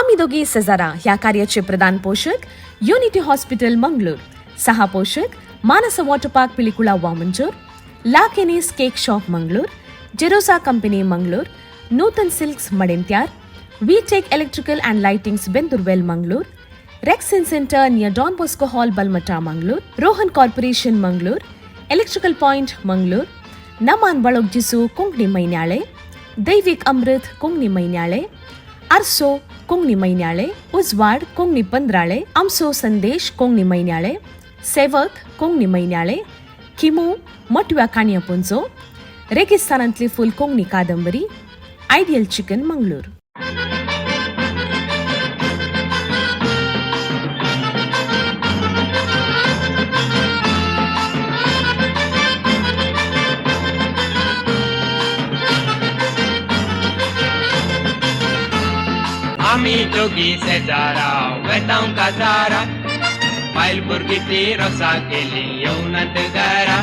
आम्ही दोघी सजारा ह्या कार्याचे प्रधान पोषक युनिटी हॉस्पिटल मंगळूर, सहा पोषक मानस वॉटर पार्क पिलिकुळा वामंजूर, ला केनीस केक शॉप मंगळूर, जेरोसा company Mangalore, Nutan silks Madantyar, V tech electrical and lightings Bendurwell Mangalore, rexine centre near Don Bosco hall Balmatta Mangalore, Rohan corporation Mangalore, electrical point Mangalore, नमान बळोग जिसू कोंकणी मैन्याळे, दैविक अमृत कोंकणी मैन्याळे, आरसो कोंकणी मैन्याळे, उजवाड कोंकणी पंधराळे, आमसो संदेश कोंकणी मैन्याळे, सेवक कोंकणी मैन्याळे, किमू मोटव्या काणया पुंजो, रेगिस्तानांतली फुल कोंकणी कादंबरी, आयडियल चिकन मंगळूर. आम्ही दोघी शेजारा वेतांव काजारा, पायल भुरगीची रोसा केली येवनात घरा,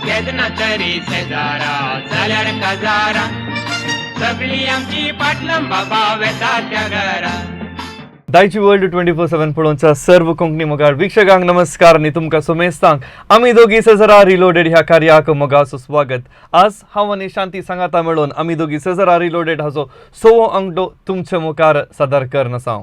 केदना तरी शेजारा जाल्यार काजारा, सगळी आमची पाटलम बाबा वेता त्या घरा. दायची वर्ल्ड 24/7 पळोवच्या सर्व कोंकणी मोगाळ वीक्षकांक नमस्कार आणि तुमकां सोमेस्तांक आमी दोघी सजरा रिलोडेड ह्या कार्याक मोगा सुस्वागत. आज हांव आनी शांती सांगाता मेळून आमी दोघी सजरा रिलोडेड हाचो 6वो अंकडो तुमचे मुखार सादर करन आसा.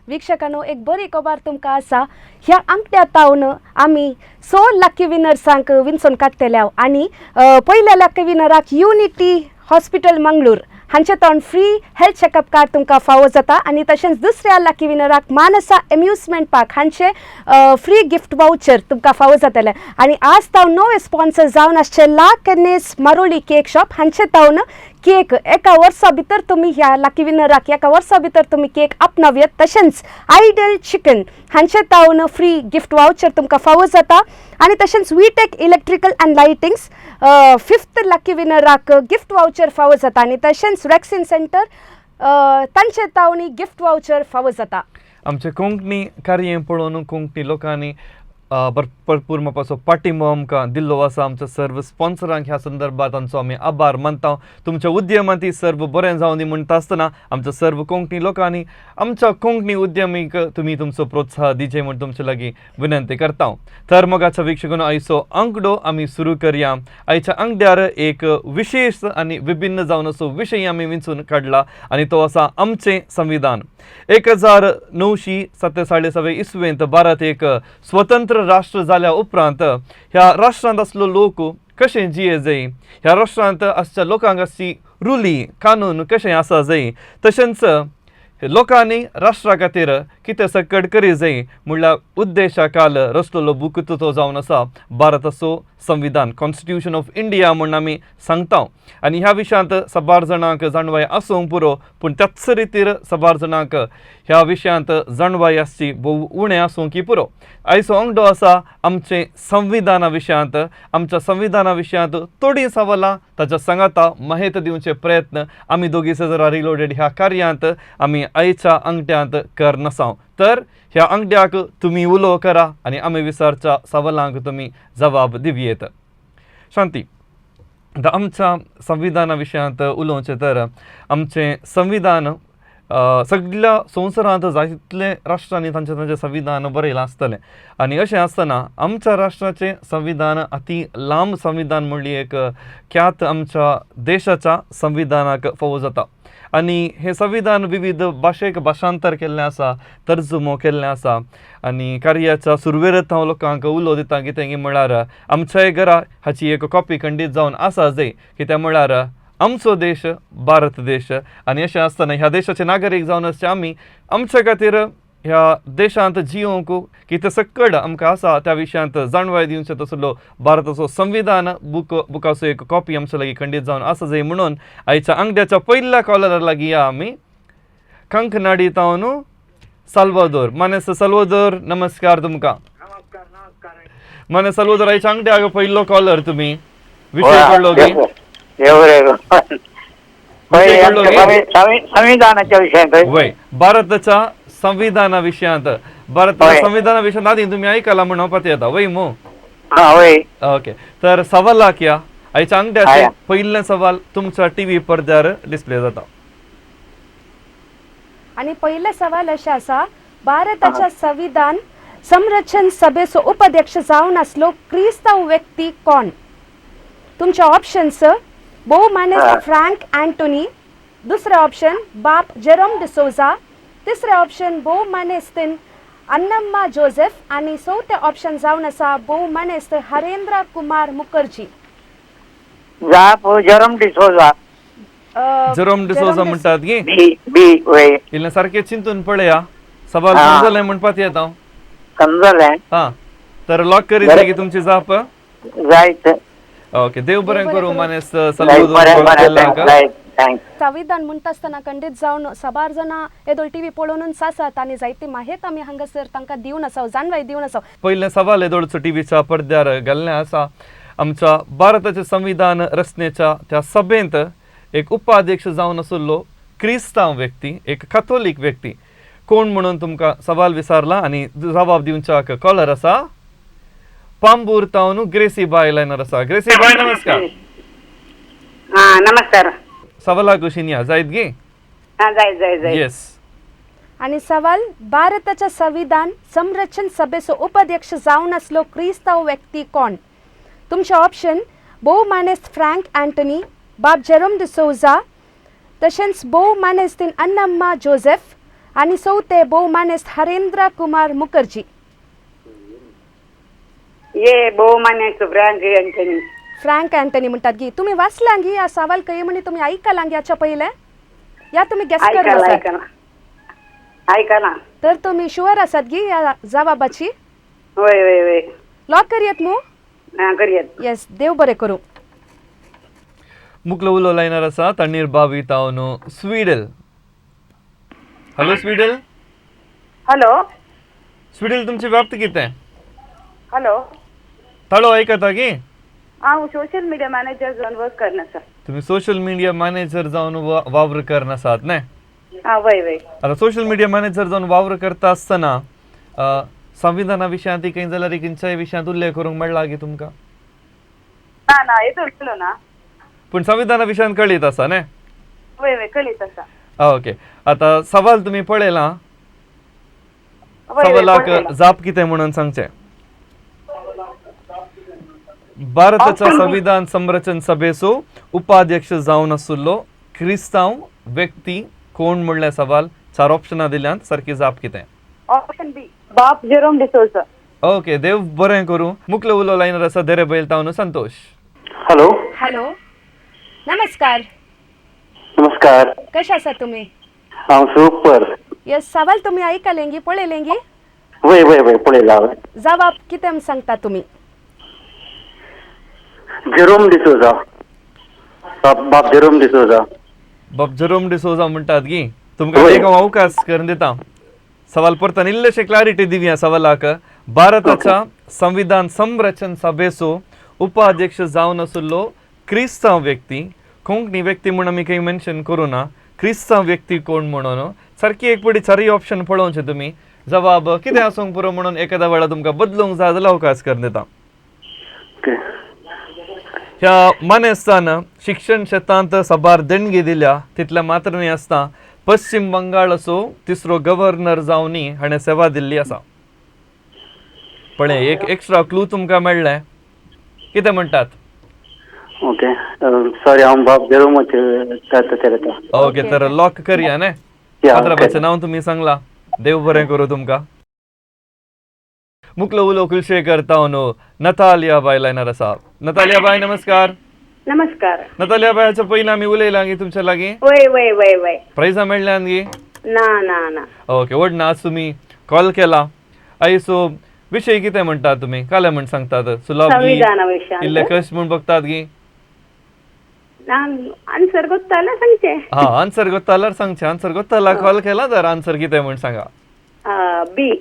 वीक्षकांनो, एक बरी खबर तुमकां आसा. ह्या अंकट्यातावन आमी 6 लकी विनर्सांक विंचून काडटल्या आनी पयल्या लकी विनराक युनिटी हॉस्पिटल मंगळूर हांचे तोंड फ्री हेल्थ चेकअप कार्ड तुमकां फावो जाता आनी तशेंच दुसऱ्या लकी विनराक मानसा एम्युजमेंट पार्क हांचे फ्री गिफ्ट वाउचर तुमकां फावो जातले. आनी आज तावन नवे स्पॉन्सर जावन आसचे ला केनेस मारोली केक शॉप हांचे तावन केक एका वर्सा भितर तुमी ह्या लकी विनराक एका वर्सा भितर तुमी केक आपणावेत. तशेंच आयडियल चिकन हांचे तावन फ्री गिफ्ट वाउचर तुमकां फावो जाता आनी तशेंच V tech electrical and lightings 5th lucky विनराक गिफ्ट वाउचर फावो जाता आनी तशेंच रेक्सिन सेंटर तांचे तावनी गिफ्ट वाउचर फावो जाता. आमचे कोंकणी कार्य पळोवन कोंकणी लोकांनी भरपूर मापाचो पाठिंबो आमकां दिल्लो आसा. आमच्या सर्व स्पॉन्सरांक ह्या संदर्भात तांचो आमी आभार मानता. तुमच्या उद्यमांती सर्व बरें जावं दी म्हणटा आसतना आमच्या सर्व कोंकणी लोकांनी आमच्या कोंकणी उद्यमीक तुमी तुमचो प्रोत्साह दिजे म्हण तुमचे लागीं विनंती करता. तर मोगाच्या वीक्षकांनो, आयचो अंकडो आमी सुरू करया. आयच्या अंकड्यार एक विशेष आनी विभिन्न जावन असो विशय आमी विंचून काडला आनी तो आसा आमचें संविधान. 1947 इसवेंत भारत एक स्वतंत्र राष्ट्र जाल्या उपरांत ह्या राष्ट्रांत असलो लोक कशें जिये जाय, ह्या राष्ट्रांत आसच्या लोकांक आसची रुली कानून कशें आसा जाय, तशेंच लोकांनी राष्ट्रा खातीर कितें सकट करी जाय म्हणल्यार उद्देशाकाल रचलेलो बूक तो जावन आसा भारताचो संविधान, कॉन्स्टिट्यूशन ऑफ इंडिया म्हण आमी सांगता. आनी ह्या विशयांत सबार जाणांक जाणवाय आसूंक पुरो, पूण त्याच रितीर सबार जाणांक ह्या विशयांत जाणवाय आसची भोव उणें आसूंकी पुरो. आयचो अंकडो आसा आमचे संविधाना विशयांत. आमच्या संविधाना विशयांत थोडीं सवालां ताच्या सांगाता माहिती दिवचे प्रयत्न आमी दोघी सजरा रिलोडेड ह्या कार्यांत आमी आयच्या अंकट्यांत करनासा. तर ह्या अंकट्याक तुमी उलो करा आनी आमी विचारच्या सवालांक तुमी जबाब दिवयेत. शांती, आतां आमच्या संविधाना विशयांत उलोवचें तर आमचें संविधान सगळ्या संवसारांत जायतले राष्ट्रांनी तांचें संविधान बरयलां आसतलें आनी अशें आसतना आमच्या राष्ट्राचें संविधान अति लांब संविधान म्हणली एक ख्यात आमच्या देशाच्या संविधानाक फावो जाता. आनी हें संविधान विविध भाशेक भाशांतर केल्लें आसा, तर्जुमो केल्लें आसा. आनी कार्याच्या सुरवेरेंत हांव लोकांक उलो दिता कितें म्हळ्यार आमच्याय घरा हाची एक कॉपी खंडीत जावन आसा जाय, कित्याक म्हळ्यार आमचो देश भारत देश आनी अशें आसतना ह्या देशाचे नागरीक जावन आसचे आमी आमच्या खातीर ह्या देशांत जियोंक कितें सकट आमकां आसा त्या विशयांत जाणवाय दिवचें तसलो भारताचो संविधान बुकाचो एक कॉपी आमच्या लागीं खंडीत जावन आसा जाय म्हणून आयच्या अंकड्याच्या पयल्या कॉलरा लागीं या आमी कंकनाडी तावन साल्वादोर. माने साल्वादोर, नमस्कार तुमकां. माने साल्वादोर, आयच्या अंकड्याक पयलो कॉलर तुमी. विशय कळलो की संविधानाच्या विषयात वय भारताच्या संविधाना विशयांत भारताच्या संविधाना विशयांत आदी तुम्ही ऐकला म्हणून येता वय मो. ओके, तर सवालाक या. आयच्या अंकड्याचे पयले सवाल तुमच्या टीव्ही पडद्यार डिस्प्ले जाता. आणि पहिले सवाल अशा असा भारताच्या संविधान संरक्षण सभेचो उपाध्यक्ष जावन असलो क्रिस्ताव व्यक्ती कोण? तुमचे ऑप्शन्स बहुमान्य फ्रँक अँटोनी, दुसरे ऑप्शन बाप जेरोम डिसोजा, तिसरे ऑप्शन बहुमान्य अन्नम्मा जोसेफ आणि चौथे ऑप्शन जावन असा बहुमान्य हरेंद्र कुमार मुखर्जी. जाप जरम डिसोजा. जेरोम डिसोजा म्हणतात की बी बी वय इल्ले सारखे चिंतून पळया सवाल हा. समजले म्हणपात येता समजलें. हा तर लॉक करीत की तुमची जाप. जायत. ओके देव बरें करू मानेस जायत सल्लो बरें बरें जायत थँक्स. संविधान म्हणटा आसतना खंडीत जावन साबार जाणां येदोळ टीव्ही पळोवनूच आसात आणि जायती माहिती आमी हांगासर तांकां दिवन आसा, जाणवाय दिवन आसा. पहिले सवाल येदोळचो टीव्हीच्या पडद्यार घाल्ले आसा. आमच्या भारताचे संविधान रचनेच्या त्या सभेंत एक उपाध्यक्ष जावन आसलो क्रिस्तांव व्यक्ती, एक कॅथोलीक व्यक्ती कोण म्हणून तुमकां सवाल विचारला आणि जबाब दिवच्याक कॉलर आसा पांबूर तावन ग्रेसी बाय लायनर आसा. ग्रेसी बाय नमस्कार. हा नमस्कार. सवाला कुशीन या जायत गे. हा जायत जायत जायत. येस. आणि सवाल भारताच्या संविधान संरक्षण सभेचो उपाध्यक्ष जावन असलो क्रिस्ताव व्यक्ती कोण? तुमचे ऑप्शन बहुमान्य फ्रँक अँटोनी, बाप जेरोम डिसोजा, तशेंच बहुमान्य अन्नम्मा जोसेफ आणि चौथे बहुमान्य हरेंद्र कुमार मुखर्जी. ये बहुमान्य फ्रँक अँटोनी. फ्रँक अँटोनी म्हणतात की तुम्ही वाचला गी हा सवाल काही म्हणे तुम्ही ऐकला गी याच्या पहिले या तुम्ही गेस ऐकाला करला ऐकाला ऐकाला. तर तुम्ही शुअर आसात गी या जबाबाची? वय वय वय. लॉक करूयात मू. हा करूयात. येस देव बरे करू. मुकलो उलो लायनर आसा तಣ್ಣीर बावी तावन स्वीडल. हॅलो स्वीडल. हॅलो स्वीडल तुमची व्याप्ती कितें? हॅलो. ताळो ऐकता की हांव सोशल मिडिया मॅनेजर जावन वर्क करना सर. तुम्ही सोशल मीडिया मॅनेजर जावन वावर करनासात न्हय? हा वय वय. आता सोशल मीडिया मॅनेजर जावन वावर करता आसतना संविधाना विशयांत खंय जाल्यार खंयच्याय विशयांत उल्लेख करूंक मेळ्ळा की तुमकां? ना ना येतो उरलो ना. पूण संविधाना विशयांत कळीत आसा न्हय? वय वय कळीत आसा. ओके आता सवाल तुम्ही पळयला. वय, वय, सवालाक पळयला. जाप कितें म्हणून सांगचें. भारताच्या संविधान संरक्षण सभेचो उपाध्यक्ष जावन आसलो क्रिस्तांव व्यक्ती कोण म्हणले सवाल. 4 ऑप्शनां दिल्यांत सारकी जाप कितें? ऑप्शन बी बाप जेरोम डिसोजा. ओके देव बरें करूं. मुकलो उलो लायनर आसा देरे बैल तावन संतोष. हॅलो. हॅलो नमस्कार. नमस्कार. कशा आसात तुम्ही? हांव सुपर. येस सवाल तुम्ही ऐकलेंगी पळयलेंगी? वय वय वय पळयला. जबाब कितें सांगता तुम्ही? जेरोम डिसोजा. बाप जेरोम डिसोजा. बाप जेरोम डिसोजा म्हणटात की तुमकां होय. एक हांव अवकाश करून दिता. सवाल परतन इल्लेशे क्लॅरिटी दिवया सवालाक. भारताच्या संविधान संरक्षण सभेचो उपाध्यक्ष जावन आसलो क्रिस्तांव व्यक्ती कोंकणी व्यक्ती म्हणून आमी काही मेन्शन करूं ना. क्रिस्तांव व्यक्ती कोण म्हणून सारकी एक पडी 4 ऑप्शन पळोवचे तुमी. जबाब कितें आसूंक पुरो म्हणून एखाद्या वेळा तुमकां बदलूंक जाय जाल्यार अवकाश करून दिता. ओके. ह्या मानेस्तान शिक्षण क्षेत्रांत साबार देणगी दिल्या तितल्या मात्र न्ही आसता पश्चिम बंगाळचो 3रो गव्हर्नर जावनी हाणें सेवा दिल्ली आसा. पण एक एक्स्ट्रा क्लू तुमकां मेळ्ळें. कितें म्हणटात? ओके सॉरी हांव बाप जेरोमच करता. ओके तर लॉक करया न्हय. या, फादराबाचें ओके. नांव तुमी सांगला. देव बरें करूं तुमकां. मुकलो उलो कुलशेकर तावन नतालिया बाय लायनर आसा. नतालिया बाय नमस्कार. नमस्कार. नतालिया बायच्या पयलीं आमी उलयलां गी तुमच्या लागीं. वय वय वय वय. प्रायझां मेळ्ळ्यान गी? ना ना ना. ओके व्हड ना. आज तुम्ही कॉल केला आयसो विषय कितें म्हणटात तुमी? काले म्हण सांगतात सुलभ संविधाना विशयांत. इल्ले कश म्हण बघतात गी. आन्सर गोत्ताला सांगचे. हा आन्सर गोत्ता जाल्यार सांगचे. आन्सर गोत्ता जाल्यार कॉल केला तर आन्सर कितें म्हण सांगा. बी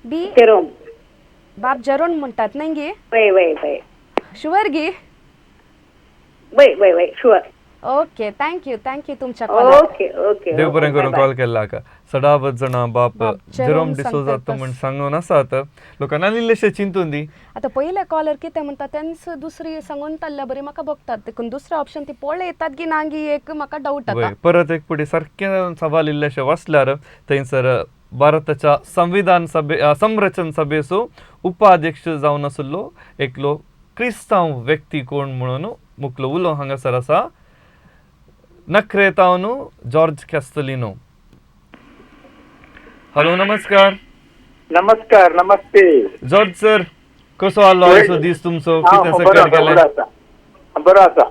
बी जेरोम. बाप जेरोम म्हणतात नाही गी? वय वय वय. शुअर गी? वय वय वय शुअर. ओके थँक्यू तुमच्या कॉल ओके ओके देव बरें करून बाय. कॉल केला का सडावत जाणा बाप बाप जेरोम जेरोम डिसोजा सांगतात तो म्हण सांगून आसात लोकांना इल्लेशे चिंतून दी आता पहिले कॉलर कितें म्हणटा तेंच दुसरी सांगून ताल्ल्या बरी म्हाका बघतात देखून दुसरे ऑप्शन ती पळय येतात की नागी एक म्हाका डाऊट वय आता परत एक पुढे सारखे सवाल इल्लेशे वाचल्यार थंयसर भारताच्या संविधान संरचन सभेचो उपाध्यक्ष जावन आसलो एकलो क्रिस्तांव व्यक्ती कोण म्हणून मुखलो उलो हांगासर आसा नक्रेतावनो जॉर्ज कॅस्टलिनो. हॅलो नमस्कार नमस्कार नमस्ते जॉर्ज सर कसो आलो आयचो दीस तुमचो कितें सकट केलें बरो आसा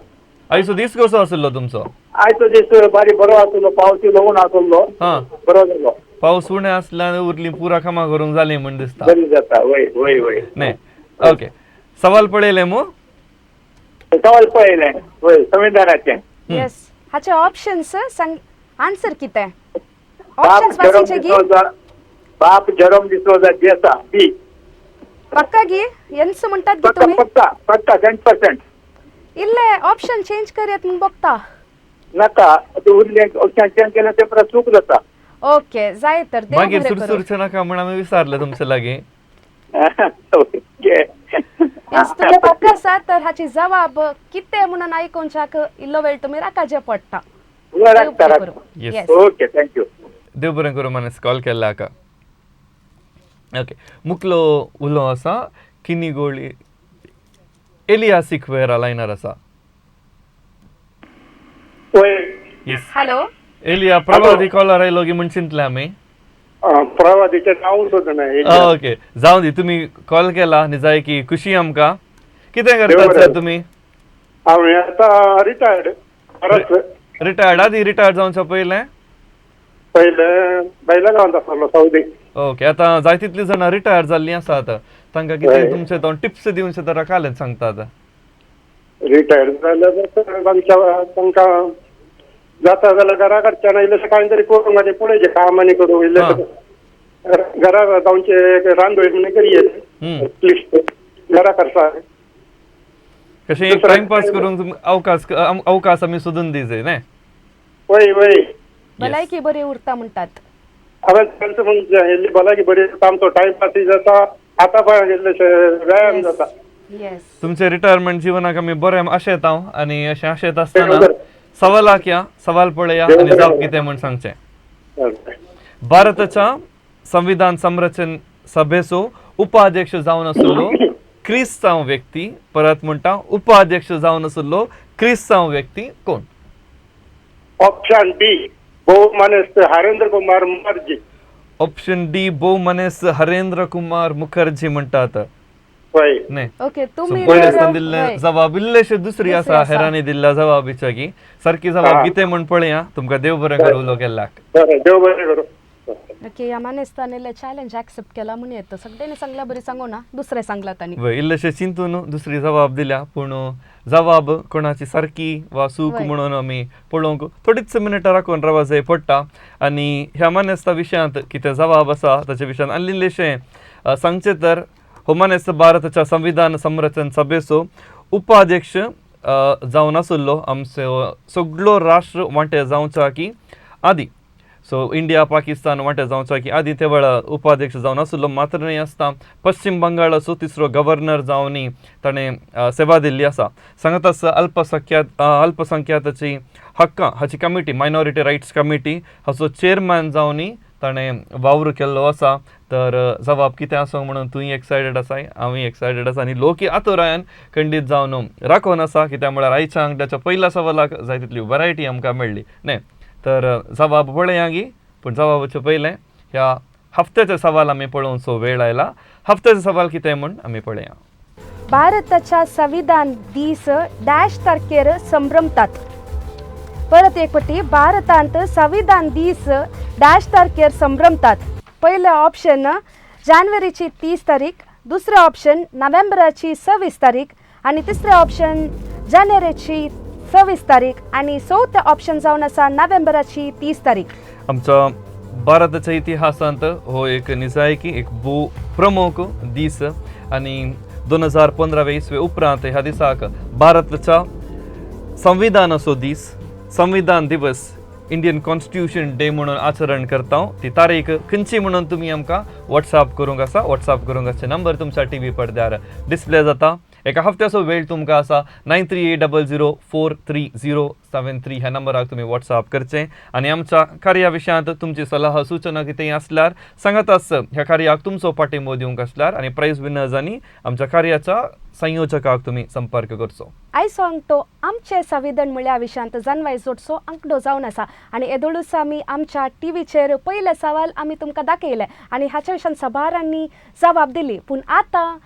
आयचो दीस कसो आसलो तुमचो आयचो दीस बारी बरो आसलो पावस येवन आसलो हा बरो जालो पावस उणें आसल्यान उरली पुरा कामां करूंक जाली म्हण दिसता बरी जाता वय वय वय न्ही ओके सवाल पळयले मू सवाल पळयलें वय संविधानाचें येस हाचे ऑप्शन्स सांग आन्सर कितें बाप ऑप्शन्स जरोम वाचीचे गी डिसोजा बाप जरोम डिसोजा जेसा बी पक्का गी येन्स म्हणटात गी पक्का तुम्ही पक्का पक्का 100% इल्ले ऑप्शन चेंज करयात म्हूण बघता नाका उरले चेंज केलें ते परत चूक जाता ओके जाय तर देव मागीर बरें करूं. सुरसुरचे नाका म्हण आमी विचारले तुमचे लागीं ओके येस तुम्ही पक्का आसा तर हाची जबाब कितें म्हणून आयकोवच्याक इल्लो वेळ तुम्ही राखाचे पडटा देव बरें करूं. Yes. Yes. ओके थँक्यू देव बरें करूं मनीस कॉल केल्ला हाका ओके मुखलो उलो आसा किनीगोळी एलिया सिक्वेरा लायनर आसा वय येस हॅलो एलिया प्रभादी कॉलर आयलो गी म्हण चिंतले आमी प्रवादीचें नांव सोदना ओके जावं दी तुमी कॉल केला आनी जाय की खुशी आमकां कितें देव करतात बरें सर करूं. तुमी हांवें आतां रिटायर्ड परत रिटायर्ड आदी रिटायर्ड जावच्या पयलें बैला गांवांत आसलो सावदी ओके आतां जाय तितली जाणां रिटायर जाल्लीं आसात तांकां हय. कितें तुमचे तो टिप्स दिवचे तर कालें सांगतात रिटायर्ड जाल्यार तांकां जाता जाल्यार घरा कडच्यान इल्लेशें कांय तरी करूंक घातलें पळय काम आनी करूं इल्लेशें घरा जावचे रांदोळी म्हणून करिये लिस्ट घरा करता कशें एक टाइमपास करूंक अवकाश आमी सोदून दिजे न्ही वय वय भलायकी बरी उरता म्हणटात हांवें तांचो म्हणजे भलायकी बरी जाता आमचो टायमपासय जाता आतां पळय इल्लेशें व्यायाम जाता येस तुमचे रिटायरमेंट जिवनाक आमी बरें आशेत हांव आनी अशें आशेत आसतना सवालाक या सवाल पळया आनी जावप कितें म्हण सांगचें भारताच्या संविधान संरचन सभेचो उपाध्यक्ष जावन आसलो क्रिस्तांव व्यक्ती परत म्हणटा उपाध्यक्ष जावन आसलो क्रिस्तांव व्यक्ती कोण ऑप्शन डी बहुमानस हरेंद्र कुमार मुखर्जी ऑप्शन डी बहुमनेस हरेंद्र कुमार मुखर्जी म्हणटात वय न्ही ओके तुम्ही पयले तर- दिसताना दिल्ले हय. जबाब इल्लेशे दुसरी आसा आसा. हेरांनी दिल्ल्या जबाबीच्या की सारकी जबाब कितें म्हण पळया तुमकां देव बरें करूं उलो केल्ल्याक बरें देव बरें करूं ओके ह्या मानेस्तान इल्ले चॅलेंज ऍक्सेप्ट केला म्हणून येतं सगळ्यांनी सांगल्या बरी सांगू ना दुसरे सांगला तांनी वय इल्लेशे चिंतून दुसरी जबाब दिल्या पूण जबाब कोणाची सारकी वा चूक वय. म्हणून आमी पळोवंक थोडीच मिनिटां राखून रावप जाय पडटा आनी ह्या मानेस्ता विशयांत कितें जबाब आसा ताच्या विशयांत आनी इल्लेशें सांगचें तर हो मानेस्त भारताच्या संविधान संरचन सभेचो उपाध्यक्ष जावन आसलो आमचो सगळो राष्ट्र वांटे जावचा की आदी सो इंडिया पाकिस्तान वांटे जावचा की आदी ते वेळा उपाध्यक्ष जावन आसलो मात्र न्ही आसता पश्चिम बंगाळाचो तिसरो गव्हर्नर जावनी ताणें सेवा दिल्ली आसा सांगत आसा अल्पसंख्याताची हक्कां हाची कमिटी मायनॉरिटी रायट्स कमिटी हाचो चेअरमॅन जावनी ताणें वावर केल्लो आसा तर जबाब कितें आसूं म्हणून तुय एक्सायटेड आसाय हांवूय एक्सायटेड आसा आनी लोकय आतुरायन खंडीत जावन राखून आसा कित्याक म्हळ्यार आयच्या अंकड्याच्या पयल्या सवालाक जाय तितली वरायटी आमकां मेळ्ळी न्ही तर जबाब पळया गी पूण जबाबाचे पयलें ह्या हफ्त्याचे सवाल आमी पळोवचो वेळ आयला हफ्त्याचे सवाल कितें म्हण आमी पळया भारताच्या संविधान दीस डॅश तारखेर संभ्रमतात परत एक पटी भारतांत संविधान दीस डॅश तारखेर संभ्रमतात पहिले ऑप्शन जानेवारीची 30 तारीख दुसरे ऑप्शन नोव्हेंबराची 26 तारीख आणि तिसरे ऑप्शन जानेवारीची 26 तारीख आणि चौथे ऑप्शन जावन आसा नोव्हेंबराची 30 तारीख आमच्या भारताच्या इतिहासांत हो एक निजायकी एक भू प्रमुख दीस आनी 2015 इसवे उपरांत ह्या दिसाक भारताच्या संविधानाचो दीस संविधान दिवस इंडियन कॉन्स्टिट्यूशन डे म्हणून आचरण करता ती तारीख खंयची म्हणून तुम्ही आमकां व्हॉट्सॲप करूंक आसा. व्हॉट्सॲप करूंक आसचे नंबर तुमच्या टीव्ही पडद्यार डिस्प्ले जाता. एका हफ्त्याचो वेळ तुमकां आसा 9380043073 ह्या नंबराक तुम्ही व्हॉट्सॲप करचें आनी आमच्या कार्या विशयांत तुमची सल्लाह सुचना कितेंय आसल्यार सांगाताच. ह्या कार्याक तुमचो पाठिंबो दिवंक आसल्यार आनी प्राइज विनर्सांनी आमच्या कार्याच्या संयोजकाक तुम्ही संपर्क करचो. आयज सांगतो आमचे संविधान म्हळ्या विशयांत जानवाय जोडचो अंकडो जावन आसा आनी येदोळूच आमी आमच्या टीव्हीचेर पयले सवाल आमी तुमकां दाखयले आनी हाच्या विशयान सभारांनी जबाब दिली. पूण आतां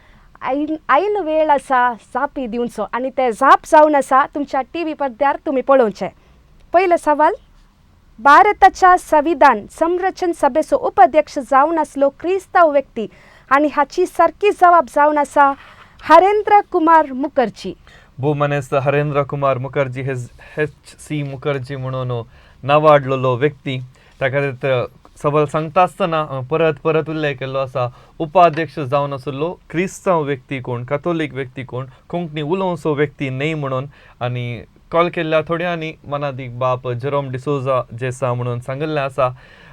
आईन वेळ आसा जापी दिवचो आनी ते जाप जावन आसा तुमच्या टीव्ही पडद्यार तुम्ही पळोवचे. पयले सवाल, भारताच्या संविधान संरक्षण सभेचो उपाध्यक्ष जावन आसलो क्रिस्तांव व्यक्ती आनी हाची सारकी जबाब जावन आसा हरेंद्र कुमार मुखर्जी. भोवमानेस्त हरेंद्र कुमार मुखर्जी HC मुखर्जी म्हणून नावाडलेलो व्यक्ती. त्या खातीर सवाल सांगता आसतना परत परत उल्लेख केल्लो आसा उपाध्यक्ष जावन आसलो क्रिस्तांव व्यक्ती कोण, कॅथोलीक व्यक्ती कोण, कोंकणी उलोवचो व्यक्ती न्ही म्हणून. आनी कॉल केल्ल्या थोड्यांनी मनादीक बाब जेरोम डिसोजा जेसा म्हणून सांगिल्लें आसा.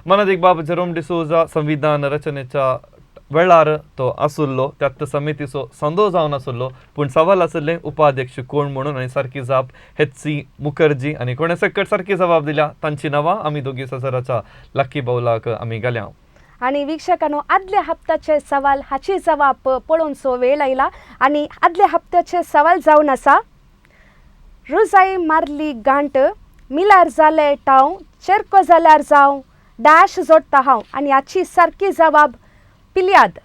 मनादीक बाब जेरोम डिसोजा संविधान रचनेच्या वेळार तो आसुल्लो, त्यात समितीचो संदो जावन आसुल्लो. पूण सवाल आसलें उपाध्यक्ष कोण म्हणून आनी सारकी जाप HC मुखर्जी. आनी कोणे सकट सारकी जबाब दिल्या तांची नांवां आमी दोगी ससराच्या लकी बावलाक आमी घाल्या. आणि वीक्षकांनो आदल्या हप्त्याचे सवाल हाची जबाब पळोवचो वेळ आयला आनी आदल्या हप्त्याचे सवाल जावन आसा रुजाई मारली गांठ, मिलार जाले टाव, चेरको जाल्यार जावं, डॅश जोडटा हांव. आनी हाची सारकी जबाब पिल्याद.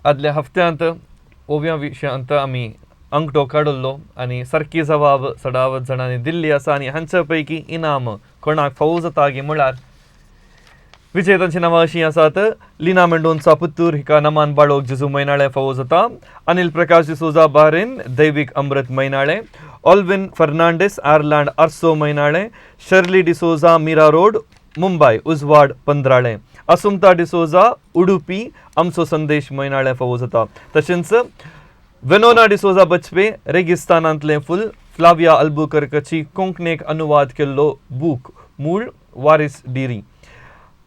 आदल्या हफ्त्यांत ओव्या विशयांत आमी अंकटो काडिल्लो आनी सारकी जबाब 16 जाणांनी दिल्ली आसा. आनी हांच्या पैकी इनाम कोणाक फावो जाता गी म्हळ्यार विजेत्यांची नांवां अशीं आसात. लिना मेंडोनचा पुत्तूर हिका नमान बाळोक जेजू मैनाळे फावो जाता. अनिल प्रकाश डिसोजा बारेन दैविक अमृत मैनाळे. ऑल्विन फर्नांडीस आयर्लंड आर्सो मैनाळे. शर्ली डिसोजा मीरा रोड मुंबई उजवाड पंदराळे. असुमता डिसोजा उडुपी आमचो संदेश मैनाळे फावो जाता. तशेंच वेनोना डिसोजा बचपे रेगिस्तानांतलें फूल. फ्लाविया अल्बुकर्काची कोंकणीक अनुवाद केल्लो बूक मूळ वारीस डिरी.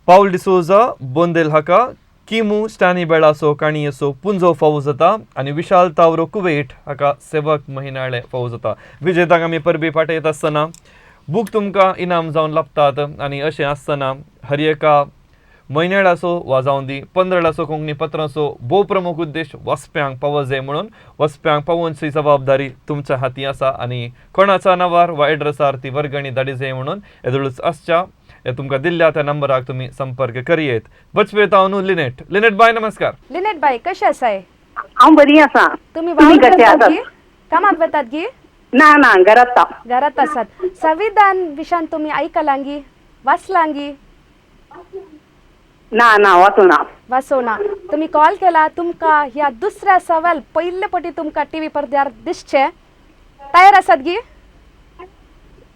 पाऊल डिसोजा बोंदेल हाका किमू स्टॅनी बेळाचो काणयेचो पुंजो फावो जाता. आनी विशाल तावरो कुवेट हाका सेवक महिनाळे फावो जाता. विजेताक आमी परबी पाठयत आसतना बूक तुमकां इनाम जावन लाभतात. आनी अशें आसतना हर एका म्हयन्याळाचो वा जावं दी 15 कोंकणी पत्राचो भोव प्रमुख उद्देश वचप्यांक पावो जाय म्हणून वचप्यांक पावोवची जबाबदारी तुमच्या हाती आसा. आनी कोणाच्या नांवार वा एड्रेसार ती वर्गणी धाडी जाय म्हणून येदोळूच आसच्या. तुमकां दिल्ल्या त्या नंबराक तुम्ही संपर्क करियेत. बचपे तावनू लिनेट बाय नमस्कार. लिनेट बाई कशी आसाय? हांव बरी आसा. तुम्ही तुम्ही वावरात कशे वतात आसात? गी? कामाक वतात गी? ना ना घरात आसा. घरात आसात. संविधान विशयान तुम्ही ऐकलांगी वाचलांगी? ना ना वाचूना. वाचोना. तुम्ही कॉल केला तुमका ह्या दुसऱ्या सवाल पयले पटी तुमका टीव्ही पडद्यार दिसचे. तयार आसात गी?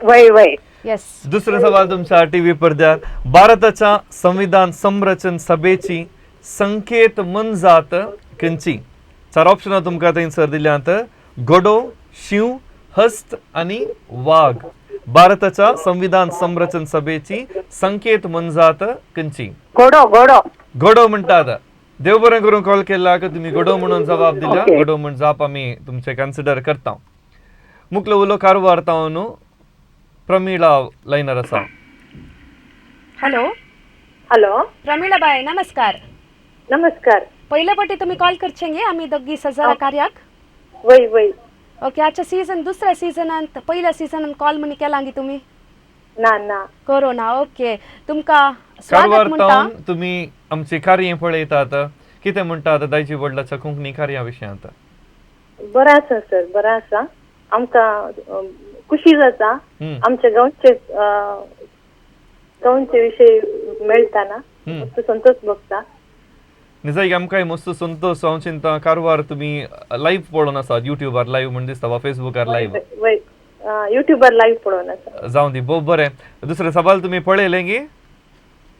वय वय. येस. दुसरे सवाल तुमच्या टीव्ही पडद्यार भारताच्या संविधान संरक्षण सभेची संकेत मनजात खंयची? 4 ऑप्शनां तुमकां थंयसर दिल्यांत घोडो, शिव, हस्त आनी वाघ. भारताच्या संविधान संरक्षण सभेची संकेत मनजात खंयची? घोडो घोडो. घोडो म्हणटात. देव बरें करून कॉल केला की तुम्ही घोडो म्हणून जबाब दिल्या. Okay. घोडो म्हणून जाप आमी तुमचे कन्सिडर करता. मुख्य उलो कारवार तावन प्रमिळा लायनर आसा. हॅलो हॅलो प्रमिळा बाय नमस्कार. नमस्कार. पयले पटी तुम्ही कॉल करचे गे आम्ही दोगी सजरा कार्याक. वय वय. ओके. आजच्या सीझन दुसऱ्या सीझनांत पहिल्या सीझनांत कॉल म्हणी केलांगी तुम्ही? ना ना. कोरोना. ओके. तुमका कारवार स्वागत म्हणटा. तावन तुम्ही आमची कार्य पळयतात. कितें म्हणटात दायजी वडिलाच्या कोंकणी कार्या विशयांत? बरं आसा सर, बरं आसा. आमकां खुशी जाता. आमच्या गांवचे विषय मेळटाना मस्त संतोष भोगता. निजाय आमकांय मस्त संतोष. हांव चिंता कारवार तुम्ही लाईव्ह पळोवन आसात युट्यूबार लाईव्ह म्हणजे दिसता वा फेसबुकार लाईव्ह? वय युट्यूबार लाईव्ह पळोवन आसा. जावं दी भोव बरें. दुसरे सवाल तुम्ही पळयले गी?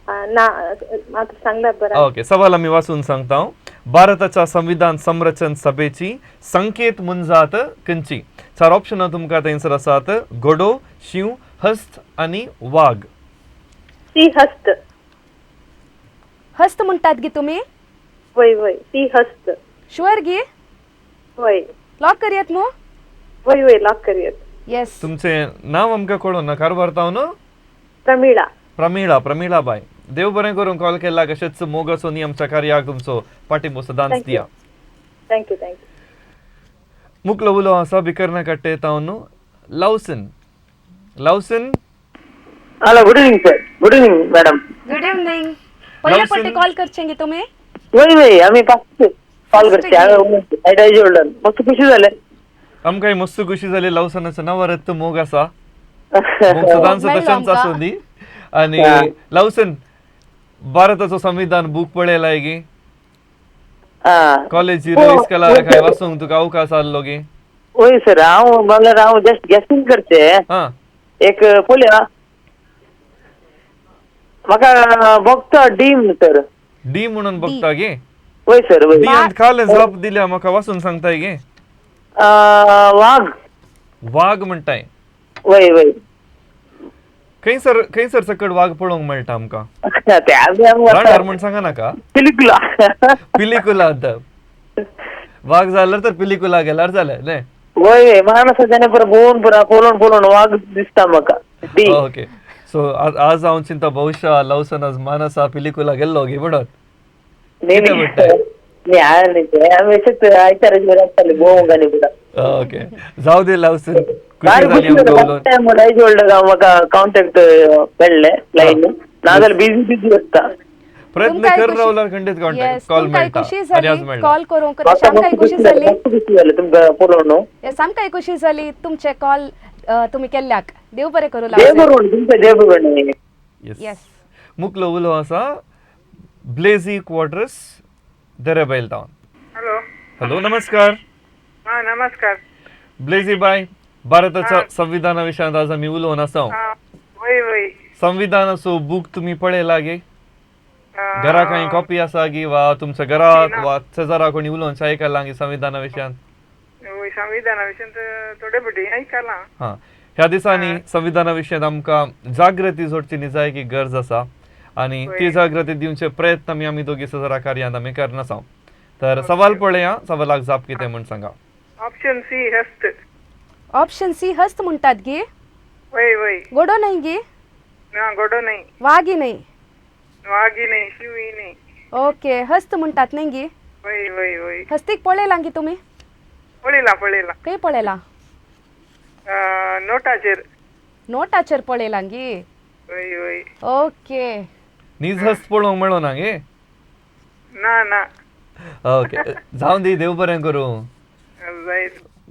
ना आता सांगल्यार बरं. ओके. सवाल आमी वाचून सांगता. भारताच्या संविधान संरचन सभेची संकेत मुंजात खंयची? 4 ऑप्शन तुमकां थंयसर आसात. घोडो, शिव, हस्त आणि वाघ. ती हस्त. हस्त म्हणटात गे तुम्ही? वय वय ती हस्त. शुअर गे? वय लॉक करूयात मग? वय वय लॉक करूयात. येस. तुमचे नाव आमकां कळून ना कारभार न्हू? प्रमिळा. प्रमिळा बाय. देव बरें करून कॉल केला. अशेंच मोग आसून आमच्या कार्याक तुमचो पाठिंबो सदांच दिया. Thank you thank you. मुकलो उलो आसा बिकरना कट्टे तावन लावसन. Hello, good evening sir. Good evening madam. Good evening. पहिल्या पट्टी कॉल करचे गे तुम्ही? वय वय आम्ही कॉल करते. मस्त खुशी झाले. आमकां मस्त खुशी जाली. लावसनाचं नाव रत्त मोग आसा. मोग सदांच तशेंच आसूं दी. आणि लावसन भारताचो संविधान बूक पळयला गे? कॉलेज रिलीज केला काय वाचूंक तुका अवकाश आसलो गे? वय सर, हांव जस्ट गॅसिंग करते. एक पळया म्हाका बघता डीम सर. डी म्हणून बघता गे? वय सर वय. डी आणि खाले जॉब दिल्या म्हाका वाचून सांगताय गे? वाघ म्हणटाय. वय वय. खंयसर सकट वाघ पळोवंक मेळटा आमकां? रांडार म्हण सांगा नाका. पिलिकुला. पिलिकुला वाघ जाल्यार तर पिलिकुला गेल्यार जालें न्हय? वय वय महाराष्ट्राच्याने पळोवन वाघ दिसता म्हाका. ओके. सो आज हांव चिंता भविष्य लावसन आज मानसा पिलिकुला गेल्लो गे म्हणून. ओके, जाऊ दे लावसन. कॉन्टॅक्ट मेळ्ळे लायन नाजाल्यार बिझी आसता. प्रयत्न कर रावल्यार खंडीत कॉन्टॅक्ट कॉल मेळटा. आणि आज मेळटा. कॉल करूंक सामकाय खुशी जाली. तुमकां पळोवन सामकाय खुशी जाली तुमचे कॉल तुम्ही केल्ल्याक. देव बरें करूं. देव करून. येस. मुकलो उलो आसा ब्लेझी क्वार्टर्स देरेबैल टाउन. हॅलो नमस्कार. नमस्कार. ब्लेझी बाय, भारताच्या संविधाना विशयात आज आमी उलोवन आसा. वय वय. संविधानाचो बूक तुम्ही पळयला गे? घरा काही कॉपी आसा गी वा तुमच्या घरात वा शेजारा कोणी उलोवन आयकला गे संविधाना विशयात? संविधाना विशयात थोडे फाटी आयकला. हा, ह्या दिसांनी संविधाना विशयात आमकां जागृती जोडची निजायकी गरज आसा. आणि ती जागृती दिवचे प्रयत्न आमी दोगी शेजारा कार्यांत आमी करन आसा. तर सवाल पळया, सवालाक जाप कितें म्हण सांगा. ऑप्शन सी हस्त. ऑप्शन सी हस्त म्हणटात गे? वय वय. घोडो नाही गे? ना घोडो नाही. वाघी नाही? वाघी नाही. शिवी नाही. ओके, हस्त म्हणटात नाही गे? वय वय वय. हस्तीक पळयला गे तुम्ही? पळयला. खंय पळयला? नोटाचेर. नोटाचेर पळयला गे? वय वय. ओके. नीज हस्त पळोवंक मेळो ना गे? ना. ओके, जावन दी. देव बरें करूं.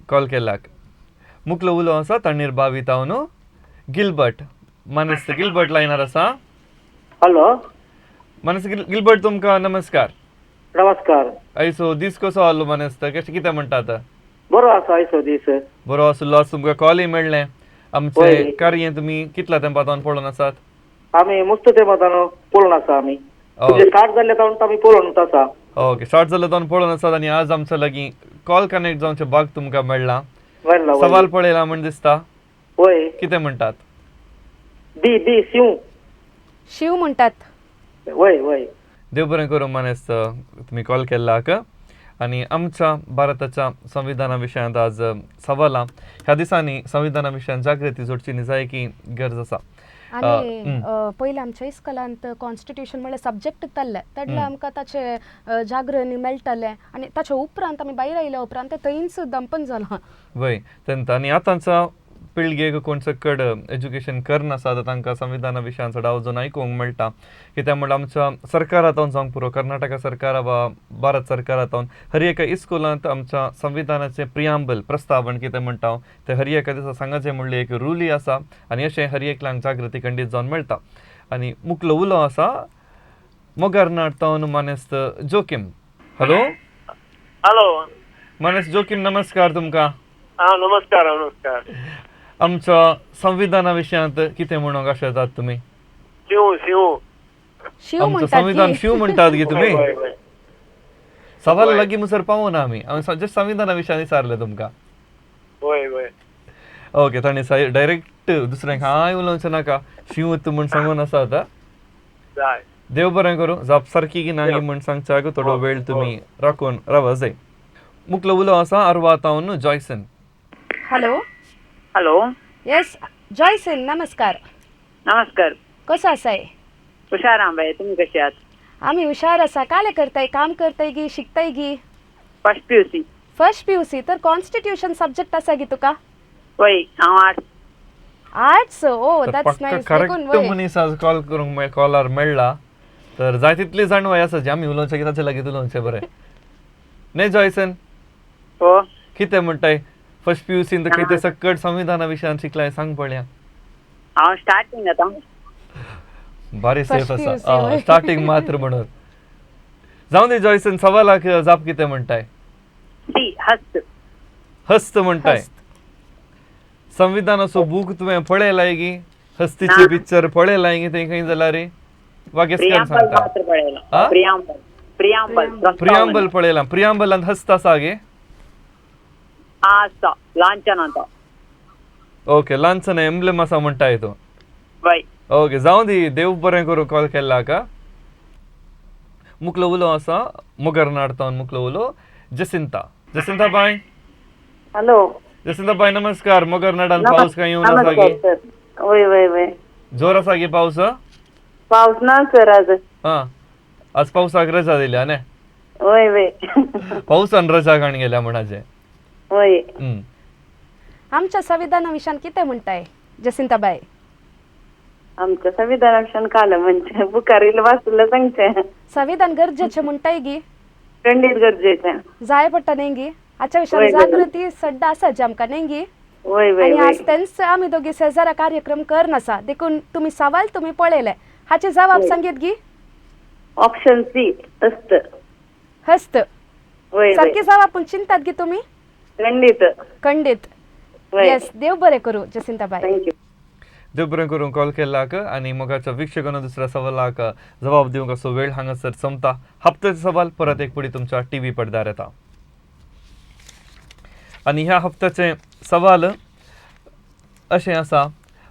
कॉल केल्याक. मुकलो उलो आसा तಣ್ಣीर बावी तावन गिलबर्ट. मनस गिलबर्ट लायनार आसा. हॅलो मनस गिलबर्ट तुमकां नमस्कार. नमस्कार. आयसो दीस कसो आसलो मनस? कशें कितें म्हणटात? बरो आसा आयसो दीस. बरो आसलो. आज तुमकां कॉलय मेळ्ळें. आमचे कार्य तुम्ही कितल्या तेंपातावन पळोवन आसात? आमी मस्त तेंपातान पळोवन आसा. आमी स्टार्ट जाल्ले तावन आमी पळोवन आसा. ओके, स्टार्ट जाल्ले तावन पळोवन आसात. आणि आज आमच्या लागीं कॉल कनेक्ट जावचे भाग तुमकां मेळ्ळा. सवाल पळयला म्हण दिसता. वय. कितें म्हणटात? दी शिव. शिव म्हणटात. वय वय. देव बरें करूं मानेस्त तुम्ही कॉल केल्लाक. आणि आमच्या भारताच्या संविधाना विशयांत आज सवालां. ह्या दिसांनी संविधाना विशयान जागृती जोडची निजायकी गरज आसा. आणि पयलीं आमच्या इस्कॉलांत कॉन्स्टिट्यूशन म्हणल्यार सब्जेक्ट ताल्ले तेडले आमकां ताचे जागरणी मेळटाले. आनी ताच्या उपरांत आमी भायर आयल्या उपरांत ते थंयच दंपन जालां. वय तेन्ना. आनी आतांच्या पिळगेक कोण सकड एज्युकेशन करनासा तांकां संविधाना विशयान चड आवाजून आयकूंक मेळटा. कित्याक म्हणल्यार आमच्या सरकारांत जावंक पुरो कर्नाटका सरकार वा भारत सरकारांत हर एका इस्कुलांत आमच्या संविधानाचें प्रियांबल प्रस्तावण कितें म्हणटा ते हर एका दिसा सांगाचें म्हणलें एक रुली आसा. आनी अशें हर एकल्यांक जागृती खंडीत जावन मेळटा. आनी मुकलो उलो आसा मोगारनाड तावन मानेस्त जोकीम. हॅलो मानेस्त जोकीम नमस्कार तुमकां. नमस्कार. आमच्या संविधाना विशयांत कितें म्हणूंक आशेतात तुमी? शिव आमचं म्हणटात संविधान शिव म्हणटात गे तुमी? सवाल लागी मुसर पावू ना आम्ही जस्ट संविधाना विशयान विचारले तुमका. होय होय. ओके ताणी डायरेक्ट दुसऱ्यांक हाय उलोवचें नाका शिवत म्हण सांगून आसा आता. जाय. देव बरें करूं. जाप सारकी की नाही म्हण सांगच्याक थोडो वेळ तुम्ही राखून रावा जाय. मुकलो उलो आसा अरवातावन Joyson. Hello. Hello. Yes Joyson, नमस्कार. नमस्कार. कसं आसाय? हुशार आंबे, तुम्ही कशी आहात? आम्ही हुशार असा. काय करताय, काम करताय गी, शिकताय गी? First PUC. फर्स्ट पीयूसी तर कॉन्स्टिट्यूशन सब्जेक्ट असा गी तुका? होय, हांव arts. Arts. O that's nice. Correct मनीस आज कॉल करूंक कॉलार मेळ्ळा तर जाय तितली जाणवाय आसा जी आमी उलोवचें की ताचे लागीं उलोवचें बरें न्ही जॉयसन? हो. कितें म्हणटाय फर्स्ट पीयूसीन तर कितें सकट संविधाना विशयान शिकलाय सांग पळया. हांव स्टार्टिंग आता. बारी सेफ First आसा. PUC स्टार्टिंग मात्र म्हणून. जाऊन दे जॉयसन, सवालाक जाप कितें म्हणटाय? सी हस्त. हस्त म्हणटाय. संविधानाचो बूक तुवें पळयलाय गी? हस्तीचे पिक्चर पळयलाय गी थंय खंय जाल्यार रे? वा गेसक्यान प्रियांबल सांगता? मात्र पळयला. प्रियांबल. प्रियांबल. प्रियांबल पळयला. प्रियांबलांत हस्त आसा गे? आसा. लांछन आता. ओके, लांछन एम्ब्लेम आसा म्हणटाय तो. होय. ओके, जाऊं दी. देव बरें करूं कॉल केला का. मुकलो उलो आसा मोगर नाडतावन मुकलो उलो Jacinta. Jacinta bye. Hello. Jacinta bye नमस्कार. मोगर नाडान पाऊस काय येऊन आसा गे? सर. वय वय वय. जोर आसा गे पाऊस? पाऊस ना सर आज. हा, आज पावसाक रजा दिल्या ने? वय वय. पावसान रजा काण गेल्या म्हणाचे. वय. आमच्या संविधाना विशयान कितें म्हणटाय जसिंताबाई? आमच्या संविधानाक्षण काल म्हणजे बुकारील वाचलं सांगते. संविधान गरजेचे म्हणटाय गी? खंडीत गरजेचं. जाय पडटा न्ही गी? हाच्या विशयान वय, वय. जागृती सड्डा आसाची आमकां न्ही गी? वय वय आणि वय. आज तेंच आमी दोगी शेजारा कार्यक्रम करनासा देखून तुम्ही सवाल तुम्ही पळयले हाचे जबाब वय. सांगीत गी? ऑप्शन सी हस्त. हस्त. वय सारखे वय. जबाब पण चिंतात गी तुम्ही? खंडीत. खंडित. वय. येस, देव बरें करूं जसिंताबाई. थँक्यू. देव बरें करून कॉल केलाक आणि मोगाच्या वीक्षकांना दुसऱ्या सवालाक जबाब दिवंक असो वेळ हांगासर संपता. हप्त्याचो सवाल परत एक पुढे तुमच्या टीव्ही पडद्यार येता. आणि ह्या हप्त्याचे सवाल अशें आसा,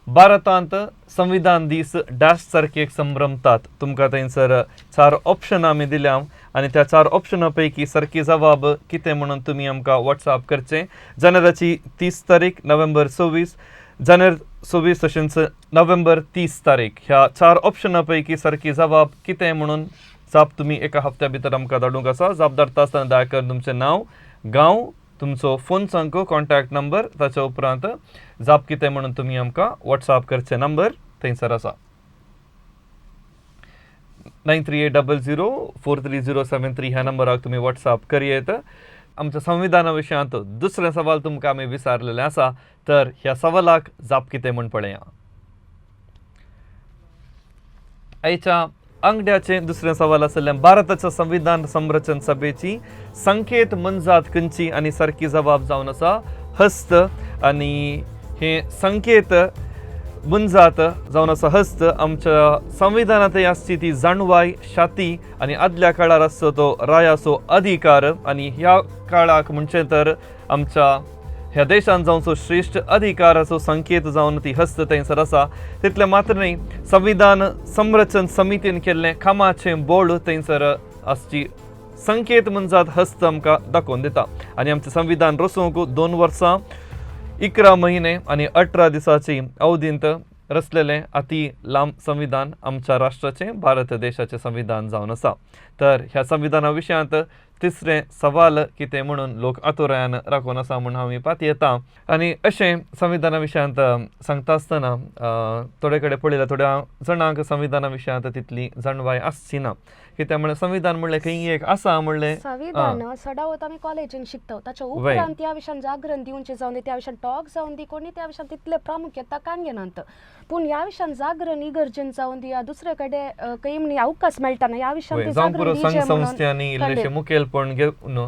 भारतांत संविधान दीस डॅश सारखे संभ्रमतात. तुमकां थंयसर 4 ऑप्शन आमी दिल्या आणि त्या 4 ऑप्शना पैकी सारकी जबाब कितें म्हणून तुमी आमकां व्हॉट्सॲप करचें. जानेराची 30 तारीख, नोव्हेंबर 26, जानेर 26 तशेंच नोव्हेंबर 30 तारीख. ह्या 4 ऑप्शना पैकी सारकी जबाब कितें म्हणून जाप तुमी एका हप्त्या भितर आमकां धाडूंक आसा. जाप धाडटा आसतना दया करून तुमचें नांव, गांव, तुमचो फोन संक, कॉन्टॅक्ट नंबर, ताच्या उपरांत जाप कितें म्हणून तुमी आमकां व्हॉट्सॲप करचे नंबर थंयसर आसा. 9380043073 ह्या नंबराक तुमी व्हॉट्सॲप करियेत. आमच्या संविधाना विशयांत दुसरे सवाल तुमकां आमी विचारलेले आसा तर ह्या सवालाक जाप कितें म्हण पळया. आयच्या अंगड्याचे दुसरे सवाल आसलें, भारताच्या संविधान संरचन सभेची संकेत मनजात खंयची आणि सारकी जबाब जावन आसा हस्त. आणि हे संकेत मनजात जावन आसा हस्त. आमच्या संविधानांतय आसची ती जाणवाय, शाती आणि आदल्या काळार आसचो तो रायाचो अधिकार. आणि ह्या काळाक म्हणजे तर आमच्या ह्या देशान जावचो श्रेष्ठ अधिकाराचो संकेत जावन ती हस्त थंयसर आसा. तितले मात्र न्ही, संविधान संरचन समितीन केल्लें कामाचें बोर्ड थंयसर आसची संकेत मनजात हस्त आमकां दाखोवन दिता. आनी आमचें संविधान रचूंक 2 वर्सां 11 म्हयने आनी 18 दिसाची अवधींत रचलेलें अति लांब संविधान आमच्या राष्ट्राचें भारत देशाचें संविधान जावन आसा. तर ह्या संविधाना विशयांत तिसरे सवाल कितें म्हणून लोक आतुरायान राखून आसा म्हूण हांव पात येता. आनी अशें संविधाना विशयांत सांगता आसतना थोडे कडेन पळयल्यार थोड्या जाणांक संविधाना विशयांत तितली जाणवाय आसची ना. कित्याक म्हणल्यार संविधान म्हणलें खंय एक आसा म्हणलें संविधान सडावत आमी कॉलेजीन शिकता. ताच्या उपरांत त्या विशयान जागरण दिवचें जावन दी, त्या विशयान टॉक जावन दी, कोणी त्या विशयान तितले प्रामुख्यता काण घेनात. पूण ह्या विशयान जागरण इगर्जेन जावन दी, दुसरे कडेन खंय म्हणून अवकाश मेळटा ह्या विशयान जावं पुरो संघ संस्थांनी इल्लेशे मुखेलपण घेवन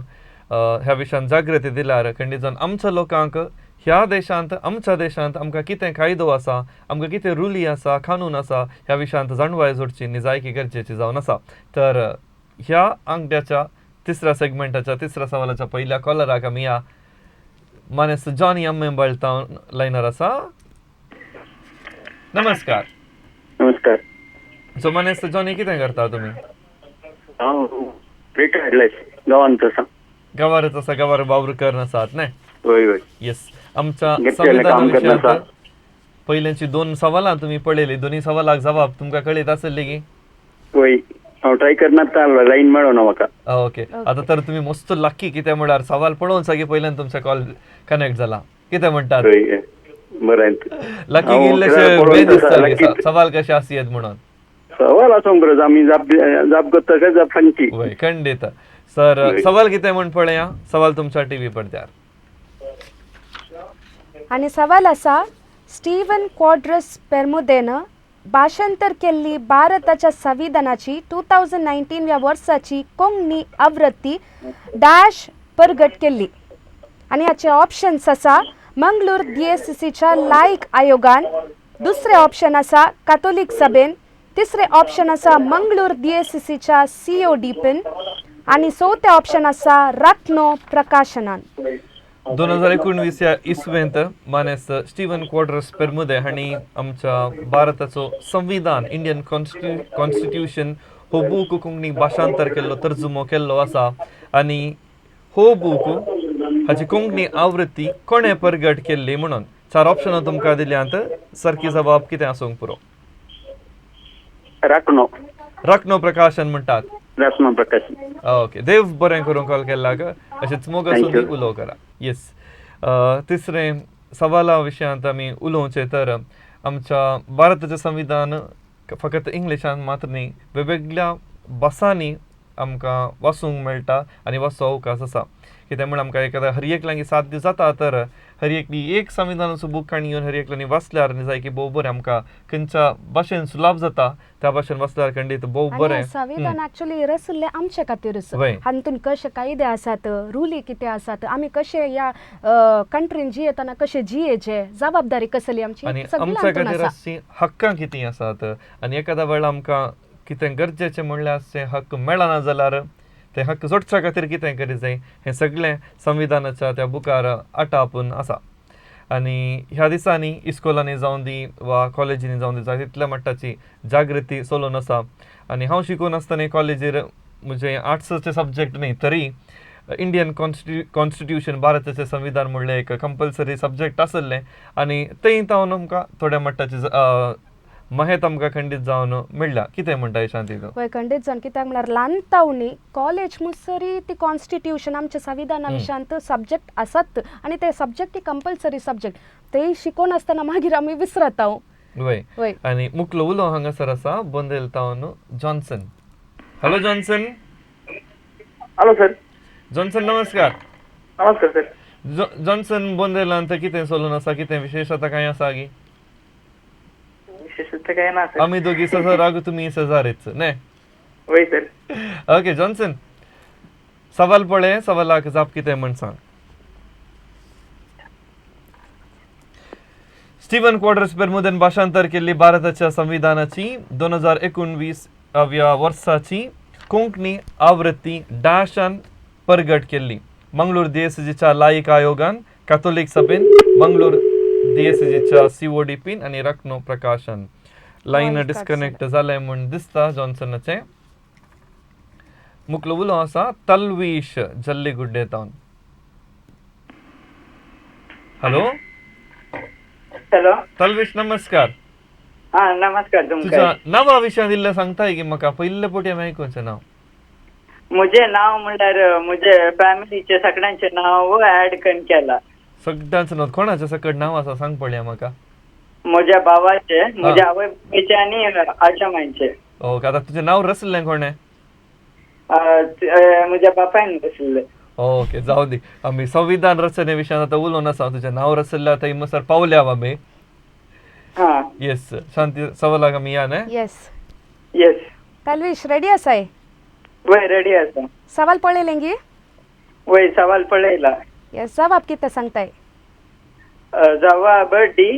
ह्या विशयान जागृती दिल्यार खंडीत जावन आमच्या लोकांक ह्या देशांत आमच्या देशांत आमकां कितें कायदो आसा, आमकां कितें रुली आसा, कानून आसा ह्या विशयांत जाणवाय जोडची निजायकी गरजेची जावन आसा. तर ह्या अंगड्याच्या तिसऱ्या सेगमेंटाच्या तिसऱ्या सवालाच्या पहिल्या कॉलराक आमी या मानेस जॉनी अम्मे बळतावन लायनर आसा. नमस्कार. नमस्कार. सो मानेस जॉनी कितें करता तुमी? हांव रिटायर्ड गांवांत आसा. गावारच आसा, गावार वावर करन आसात न्हय? वय वय. येस. आमच्या घेतलेलें काम करन आसा. संविधाना पयलींची 2 सवालां तुमी पळयली, दोनी सवालाक जबाब तुमकां कळीत आसली की? वय हांव ट्राय करना लायन मेळोना म्हाका. ओके. आता तर तुम्ही मस्त लकी कितें म्हळ्यार सवाल पळोवन सागे पयल्यान तुमचा कॉल कनेक्ट जाला. कितें म्हणटात? वय बरें. लकी गेल्लेशे बेन दिसता सवाल कशे आसयेत म्हणून. सवाल आसूंक गरज आमी जाप करता काय जाप सांगची. वय खंडित. सर सवाल कितें म्हण पळया. सवाल तुमच्या टीव्ही पडद्यार. आणि सवाल असा, स्टीवन क्वाड्रस पेर्मुदेनं भाषांतर केल्ली भारताच्या संविधानाची 2019 या वर्साची कोंकणी आवृत्ती डॅश परगट केल्ली. आणि याचे ऑप्शन्स असा, मंगळूर DSCच्या लायक आयोगान, दुसरे ऑप्शन असा कॅथोलिक सभेन, तिसरे ऑप्शन असा मंगळूर DSCच्या CODPन आणि चौथे ऑप्शन असा रत्नो प्रकाशनान. 2019 या इसवेंत मानेस स्टीवन क्वाड्रस पेर्मुदे हांणी आमच्या भारताचो संविधान इंडियन कॉन्स्टिट्यूशन हो बूक कोंकणी भाषांतर केल्लो, तर्जुमो केल्लो आसा. आनी हो बूक हाची कोंकणी आवृत्ती कोणे परगट केल्ली म्हणून 4 ऑप्शनां तुमकां दिल्यांत. सारकी जबाब कितें आसूंक पुरो? रत्नो प्रकाशन म्हणटात. रत्नो प्रकाशन. ओके. देव बरें करून कॉल केला अशेंच मोग आसून उलोव करा. येस. तिसरे सवाला विशयांत आमी उलोवचें तर आमच्या भारताचें संविधान फकत इंग्लिशान मात्र न्ही, वेगवेगळ्या भासांनी आमकां वाचूंक मेळटा आनी वाचो अवकाश आसा. कित्याक म्हण आमकां एखाद्या हर एकल्यांगी साध्य जाता तर हर एकली एक संविधानाचो बूक काणी येवन हर एकल्यांनी वाचल्यार न्ही जाय की भोव बरें आमकां खंयच्या भाशेन सुलाभ जाता त्या भाशेन वाचल्यार खंडीत भोव बरें. संविधान ऍक्च्युअली रचले आमचे खातीरच. वय. हातून कशे कायदे आसात, रुली कितें आसात, आमी कशे या कंट्रीन जियेतना कशे जियेचे, जबाबदारी कसली आमची आनी सगळी आमच्या हातून खातीर आसा. अशी हक्कां कितें आसात आनी एखाद्या वेळा आमकां कितें गरजेचें म्हणल्यार ते हक्क मेळना जाल्यार ते हक्क जोडच्या खातीर कितें करी जाय हें सगळें संविधानाच्या त्या बुकार आटापून आसा. आनी ह्या दिसांनी इस्कॉलांनी जावं दी वा कॉलेजींनी जावं दी जाय तितल्या मट्टाची जागृती चलून आसा. आनी हांव शिकून आसतना कॉलेजीर म्हणजे आर्ट्साचे सब्जेक्ट न्ही तरी इंडियन कॉन्स्टिट्यूशन भारताचें संविधान म्हणलें एक कंपल्सरी सब्जेक्ट आसलें आनी तें तावन आमकां थोड्या मट्टाची माहीत आमकां खंडीत जावन मेळ्ळा. कितें म्हणटा शांती तूं? वय खंडीत जावन कित्याक म्हळ्यार ल्हानतावनी कॉलेज मुसरी ती कॉन्स्टिट्यूशन आमच्या संविधाना विशयांत सब्जेक्ट आसात आनी ते सब्जेक्ट कंपल्सरी सब्जेक्ट ते शिकोवन आसतना मागीर आमी विसरता. वय. आनी मुखलो उलो हांगासर आसा बोंदेल तावन Johnson. Hello Johnson. Hello sir. Johnson नमस्कार. नमस्कार सर. जॉन्सन बोंदेलांत कितें चलून आसा, कितें विशेषता काय आसा गी? विशेषतः काय ना सर. आमी दोगी सजार तुमी सजारीच न्हय? वय सर. ओके जॉन्सन, सवाल पळय, सवालाक जाप कितें म्हण सांग. स्टीवन क्वाड्रस पेर्मुदेन भाषांतर केल्ली भारताच्या संविधानाची 2019व्या वर्साची कोंकणी आवृत्ती डॅशान परगट केल्ली. मंगळूर DSCच्या लायक आयोगान, कॅथोलिक सभेन, मंगळूर DSCच्या CODPन आनी रत्नो प्रकाशन. लायन डिस्कनेक्ट जालें म्हण दिसता जॉन्सनाचें. मुखलो उलो आसा तलवीश जल्लीगुड्डे तावन. Hello hello. तलवीश नमस्कार. हा नमस्कार. तुझ्या नावा विशयां दिल्लें सांगताय की म्हाका पयले पोटी हांवें आयकूंचें नांव. म्हजें नाव म्हणल्यार म्हजे फॅमिलीचे सगळ्यांचे नाव ऍड करून केला. सगळ्यांचं नाव कोणाचें सकट नाव आसा सांग पळया म्हाका. म्हज्या भावाचे, म्हज्या आवय बापायचे आनी आजमांचे. ओके. आतां तुजें नाव रचलें कोणें? म्हज्या बापायन बसले. ओके जाऊ दी. आमी संविधान रचने विशयान आतां उलोवन आसा. तुजें नाव रचल्या आतां इमसर पावल्या आमी. हा. येस शांती सवालाक आमी या न्हय? येस. तलवीश रेडी आसाय? वय रेडी आसा. सवाल पळयलें गी? वय सवाल पळयला. येस. जबाब कितें सांगताय? जवाब डी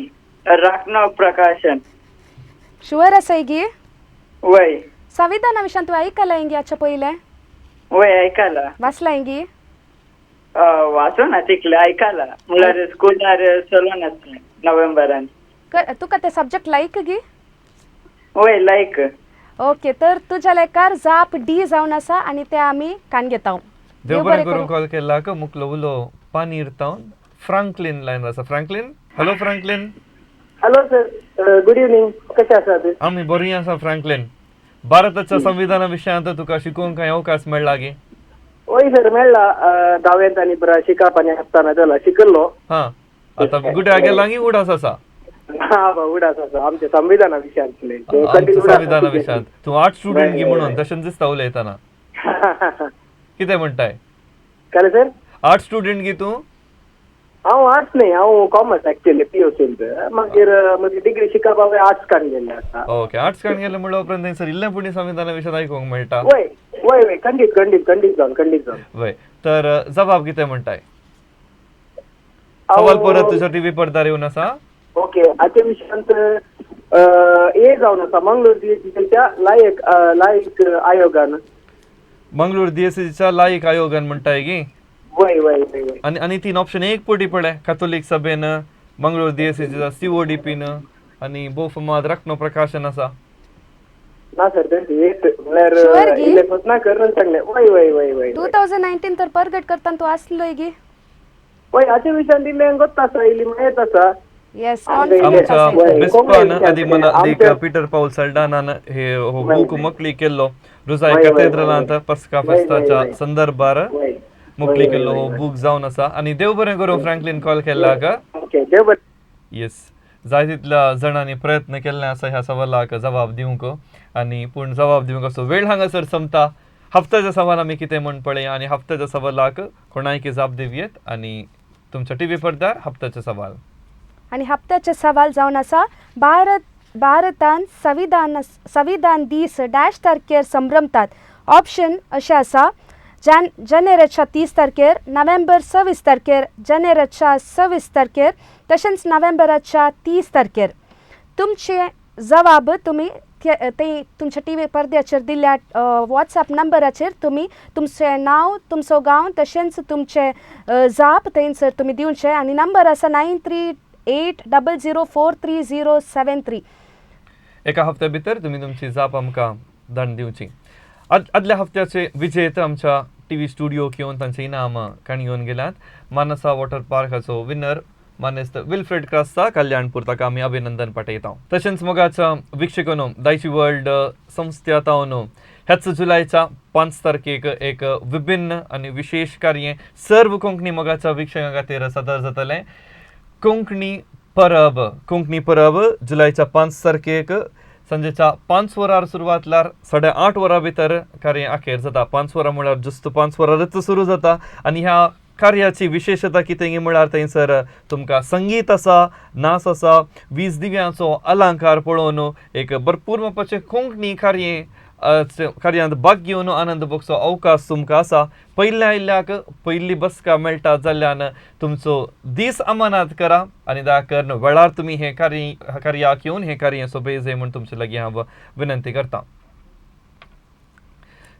रत्नो प्रकाशन. शुअर आसाय गी? वय. संविधाना विशयान तूं आयकलां गी हाच्या पयलें? वय आयकाला वाचला इंगी वाचून शिकले आयकाला म्हणल्यार स्कूलार चलोवन आसलें नोव्हेंबरान. तुका ते सब्जेक्ट लायक गी? वय लायक. ओके, तर तुझ्या लेकार जाप डी जावन आसा आनी ते आमी कान घेता. देव बरें करूं. कॉल केला का मुकलो उलो पानीर तावन फ्रँकलिन लायन आसा. Franklin, hello Franklin. Hello sir, good evening. कशे आसात? आमी बरी आसा फ्रँकलिन. भारताच्या संविधाना विशयांत तुका शिकूंक काय अवकाश मेळ्ळा गे? वय सर, मेळ्ळा. 10वींत आनी बरा शिकप आनी आसतना जाला शिकल्लो. हा, आता गुड्या गेला की उडास आसा? हा उडास आसा आमच्या संविधाना विशयांतले. आमच्या संविधाना विशयांत तू आर्ट स्टुडंट गी म्हणून तशें दिसता उलयतना. कितें म्हणटाय? काय सर? आर्ट स्टुडंट गी तू? हांव आर्ट्स न्ही, हांव कॉमर्स एक्चुअली PUCंत. मागीर म्हजी डिग्री शिकप हांवें आर्ट्स कान गेल्लें आसा. ओके, आर्ट्स काण गेले म्हणल्या उपरांत थंयसर इल्लें पुणी संविधाना विशयांत आयकूंक मेळटा. वय वय वय खंडीत खंडीत खंडीत जावन. वय, तर जबाब कितें म्हणटाय? सवाल परत तुज्या टीव्ही पडद्यार येवन आसा. ओके, हाचे विशयांत हे जावन आसा मंगळूर DSCच्या लायक आयोगान. मंगळूर DSCच्या लायक आयोगान म्हणटाय गी. वय वय वय वय. आणि 3 ऑप्शन एक पटी पडे. कॅथोलिक सभेन, मंगळूर DSCच्या CODPन आणि बहुफमाद रत्न प्रकाशन आसा. ना सर, Sure म्हणल्यार गी? इल्ले स्वप्न करून सांगले. वय वय वय वय 2019 तर परगट करताना तू आसलोय गी. वय हाचे विशयांत इल्ले गोत्ता आसा, इल्ली माहीत आसा. येस, आमच्या वय, बिस्पान कोंकणी आदी मना आमच्या- पीटर पाऊल सल्डानान हे हो वय, बूक वय. मकली केल्लो रुजाय वय, वय, कॅथेड्रलांत वय. पस्का वय, वय, फेस्ताच्या वय. संदर्भार वय. मकली वय, केल्लो वय, हो वय. बूक जावन आसा. आणि देव बरें करूं फ्रँकलिन कॉल केला का. ओके, देव बरें. येस, जाय तितल्या जाणांनी प्रयत्न केल्ले आसा ह्या सवालाक जबाब दिवंक. आणि पूण जबाब दिवंक असो वेळ हांगासर संपता. हफ्त्याच्या सवाल आमी कितें म्हण पळया आणि हफ्त्याच्या सवालाक कोणायकी जाप दिवयेत. आणि तुमच्या टीव्ही पडद्यार हफ्त्याचे सवाल. आणि हप्त्याचे सवाल जावन आसा भारतान संविधान दीस डॅश तारखेर संभ्रमतात. ऑप्शन अशें आसा जानेवारीच्या 30 तारखेर, नोव्हेंबर 26 तारखेर, जानेवारीच्या 26 तारखेर, तशेंच नोव्हेंबराच्या 30 तारखेर. तुमचे जवाब तुमी ते तुमच्या टीव्ही पडद्याचेर दिल्ल्या WhatsApp नंबराचेर तुमी तुमचें नांव, तुमचो गांव तशेंच तुमचे जाप थंयसर तुमी दिवचे. आनी नंबर आसा 9380043073. एका हफ्त्या भितर तुम्ही तुमची जाप आमकां धाडून दिवची. आदल्या हफ्त्याचे विजेते आमच्या टीव्ही स्टुडिओक येवन तांचे इनाम काणी घेवन गेल्यात. मानसा वॉटर पार्काचो विनर मानेस्त विल्फ्रेड क्रास्ता कल्याणपूर, ताका आमी अभिनंदन पाठयता. तशेंच मोगाच्या विक्षेकनो दायची वर्ल्ड संस्थेतावन ह्याच जुलैच्या 5 तारखेक एक विभिन्न आणि विशेष कार्य सर्व कोंकणी मोगाच्या विक्षेका खातीर सादर जातलें. कोंकणी परब जुलैच्या 5 तारखेक संजेच्या 5 वरार सुरवात जाल्यार 8:30 वरां भितर कार्य अखेर जाता. 5 वरां म्हळ्यार जुस्त 5 वरांच सुरू जाता. आणि ह्या कार्याची विशेषता कितें म्हळ्यार थंयसर तुमकां संगीत आसा, नाच आसा, 20 दिव्यांचो अलंकार पळोवन एक भरपूर मापाचें कोंकणी कार्यांत भाग घेवन आनंद भोगचो अवकाश तुमकां आसा. पयल्या आयिल्ल्याक पयली बसका मेळटा जाल्ल्यान तुमचो दीस अमानात करा आनी दया करून वेळार तुमी हे कार्याक येवन हे कार्य सोबेज म्हूण तुमचे लागीं हांव विनंती करता.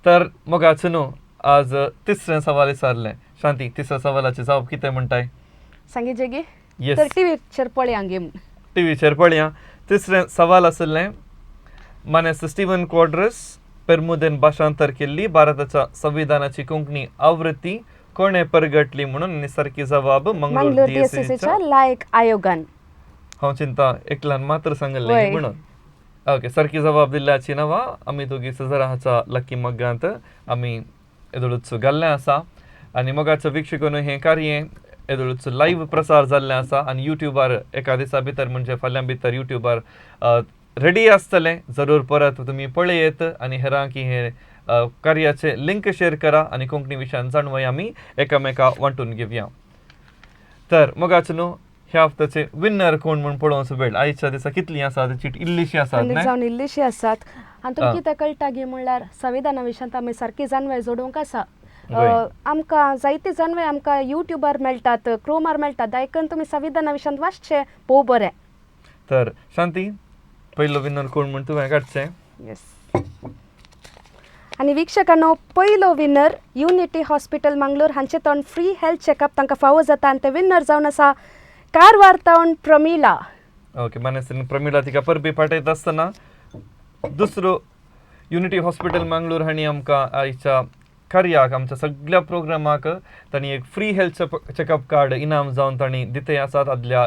तर मोगाचो न्हू आज तिसरें सवाल विचारलें. शांती, तिसऱ्या सवालाचे जबाब कितें म्हणटाय? सांगी जेगी येस, तर टीव्हीचेर पळया गे. टीव्हीचेर पळया. तिसरें सवाल आसलें मानेस्त स्टीवन क्वाड्रस पेर्मुदेन भाशांतर केल्ली भारताच्या संविधानाची कोंकणी आवृत्ती कोणे परगटली म्हणून. आनी सारकी जबाब मंगळूर DSCच्या लायक आयोगान. हांव चिंता एकल्यान मात्र सांगलें वय. म्हणून. ओके, सारकी जबाब दिल्ल्याची नांवां आमी दोगी सजराच्या लकी मग्गांत आमी येदोळूच घाल्लें आसा. आनी मोगाचो विक्षेकून हें कार्य येदोळूच लायव्ह प्रसार जाल्लें आसा. आनी युट्यूबार एका दिसा भितर म्हणजे फाल्यां भितर युट्यूबार रेडी आसतलें. जरूर परत तुमी पळयेत आनी हेरांक हे कार्याचे लिंक शेअर करा आनी कोंकणी विशयान जाणवय आमी एकामेकाक वांटून घेवया. तर मोगाचो न्हू ह्या हफ्त्याचे विनर कोण म्हूण पळोवंक वेळ. आयच्या दिसा कितलीं आसात? चीट इल्लीशीं आसात न्हय? जावन इल्लीशीं आसात. आनी तुमकां कितें कळटा गे म्हणल्यार संविधाना विशयांत आमी सारकी जाणवाय जोडूंक आसा. आमकां जायती जाणवाय आमकां युट्यूबार मेळटात, क्रोमार मेळटात. दायकन तुमी संविधाना विशयांत वाचचें पोव बरें. तर शांती, पयलो विनर कोण म्हूण तुवें काडचें. येस, आणि वीक्षकांनो पयलो विनर युनिटी हॉस्पिटल मंगळूर हांचे तोंड फ्री हेल्थ चेकअप तांकां फावो जाता आनी ते विनर जावन आसा कारवार तावन प्रमिला. ओके मानेसन प्रमिला तिका परबी पाठयत आसतना दुसरो युनिटी हॉस्पिटल मंगळूर हांणी आमकां आयच्या कार्याक आमच्या सगळ्या प्रोग्रामाक तांणी एक फ्री हेल्थ चेकअप कार्ड इनाम जावन तांणी दिते आसात. आदल्या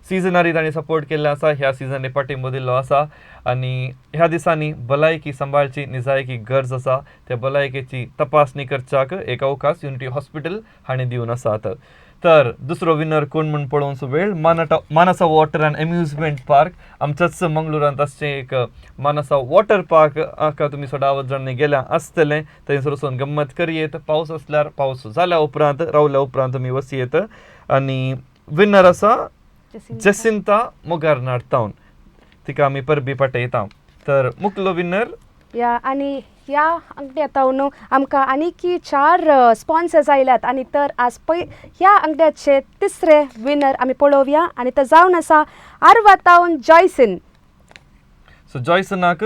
सिजनारी तांणी सपोर्ट केल्लें आसा, ह्या सिजनारी पाठिंबो दिल्लो आसा आनी ह्या दिसांनी भलायकी सांबाळची निजायकी गरज आसा त्या भलायकेची तपासणी करच्याक एक अवकाश युनिटी हॉस्पिटल हांणी दिवन आसात. तर दुसरो विनर कोण म्हूण पळोवचो वेळ मानसा वॉटर अँड एम्युजमेंट पार्क. आमच्याच मंगळुरांत असचें एक मानसा वॉटर पार्क हाका तुमी सदावत जाणनी गेल्या आसतलें. थंयसर वचून गम्मत करयेत. पावस आसल्यार पावस जाल्या उपरांत रावल्या उपरांत तुमी वचयेत. आनी विनर आसा जसिंता मोगारनाड तावन, तिका आमी परबी पाठयता. तर मुखलो विनर आनी ह्या अंगड्यात न्हू आमकां आनीकी 4 स्पॉन्सर्स आयल्यात आनी तर आज ह्या अंगड्याचे तिसरे विनर आमी पळोवया आनी तो जावन आसा आर्वातावन जॉयसन. सो जॉयसनाक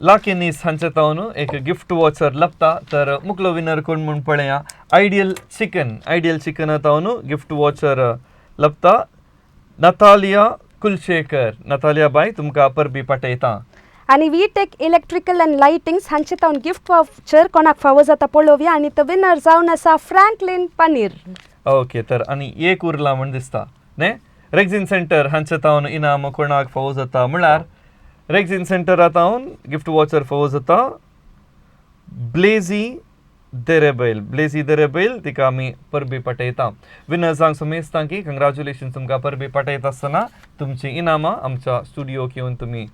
लाकेनीस हांचे तावन एक गिफ्ट वॉचर लभता. तर मुखलो विनर कोण म्हूण पळया आयडियल चिकन तावन गिफ्ट वॉचर लभता नतालिया कुलशेकर. नतालिया बाय तुमकां परबी पाठयता. आनी V tech electrical and lightings हांचे तावन गिफ्ट वॉचर कोणाक फावो जाता पळोवया आनी तो विनर जावन आसा फ्रँकलिन पनीर. ओके तर आनी एक उरला म्हण दिसता न्ही. रेक्झिन सेंटर हांचे तावन इनाम कोणाक फावो जाता म्हळ्यार रेक्झिन सेंटरा तावन गिफ्ट वॉचर फावो जाता ब्लेझी देरेबैल तिका आमी परबी पाठयता. विनर्सांक सुमेस्तां की कंग्रॅच्युलेशन तुमकां परबी पाठयत आसतना तुमची इनामां आमच्या स्टुडियोक येवन तुमी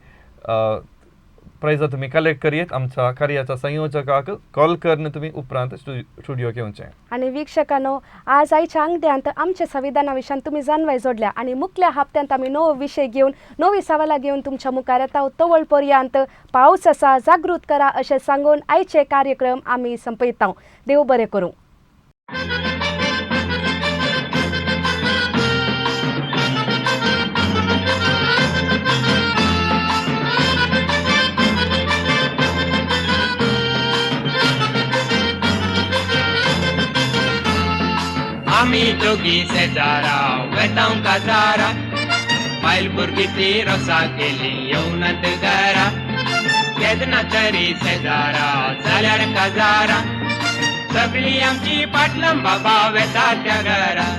प्रायजां तुमी कलेक्ट करयेत. आमच्या कार्याच्या संयोजकाक कॉल करून तुमी उपरांत स्टुडियोक येवचें. आनी वीक्षकांनो आज आयच्या अंगड्यांत आमच्या संविधाना विशयान तुमी जाणवाय जोडल्या आनी मुखल्या हप्त्यांत आमी नवो विशय घेवन नवी सवालां घेवन तुमच्या मुखार येता. तवळ पर्यंत पावस आसा जागृत करा अशें सांगून आयचे कार्यक्रम आमी संपयता. देव बरें करूं. आमी दोगी शेजारा वेतांव काजारा बायल भुरगीं ती रोसा केली येवनात घरा. केदना तरी शेजारा जाल्यार काजारा सगळीं आमची पाटलम बाबा वेता त्या घरा.